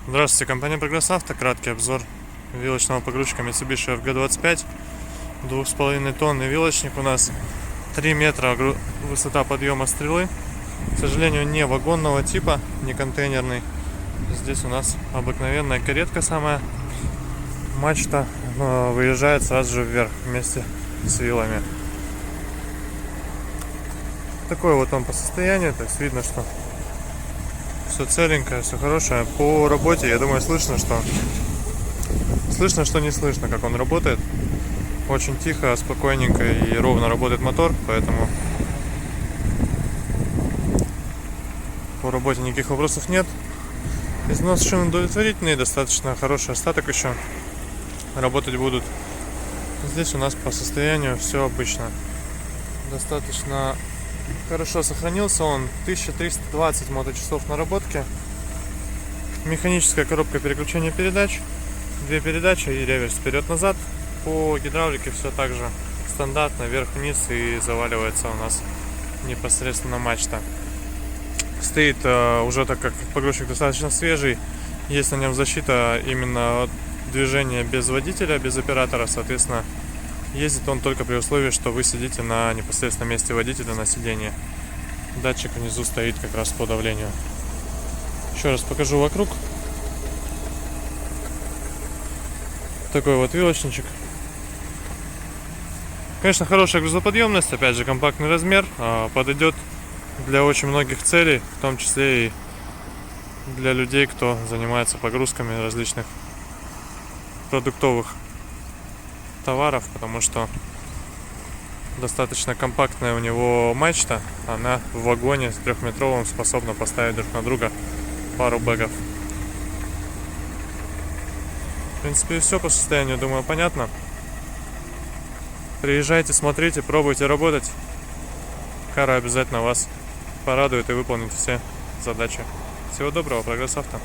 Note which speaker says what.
Speaker 1: Здравствуйте, компания Прогресс Авто. Краткий обзор вилочного погрузчика Mitsubishi FG25. 2,5 тонны вилочник у нас. 3 метра высота подъема стрелы. К сожалению, не вагонного типа, не контейнерный. Здесь у нас обыкновенная каретка самая. Мачта выезжает сразу же вверх вместе с вилами. Такой вот он по состоянию. То есть видно, что все целенькое, все хорошее. По работе, я думаю, слышно, что не слышно, как он работает. Очень тихо, спокойненько и ровно работает мотор, поэтому по работе никаких вопросов нет. Износ шин удовлетворительный, достаточно хороший остаток еще. Работать будут. Здесь у нас по состоянию все обычно. Достаточно хорошо сохранился он. 1320 моточасов наработки. Механическая коробка переключения передач. 2 передачи и реверс вперед-назад. По гидравлике все так же стандартно, вверх-вниз, и заваливается у нас непосредственно мачта. Стоит уже, так как погрузчик достаточно свежий, есть на нем защита именно от движения без водителя, без оператора. Соответственно, ездит он только при условии, что вы сидите на непосредственном месте водителя на сиденье. Датчик внизу стоит как раз по давлению. Еще раз покажу вокруг. Такой вот вилочничек. Конечно, хорошая грузоподъемность, опять же, компактный размер, подойдет для очень многих целей, в том числе и для людей, кто занимается погрузками различных продуктовых товаров, потому что достаточно компактная у него мачта, она в вагоне с 3-метровым способна поставить друг на друга пару бэгов. В принципе, все по состоянию, думаю, понятно. Приезжайте, смотрите, пробуйте работать. Кара обязательно вас порадует и выполнит все задачи. Всего доброго, Прогресс Авто.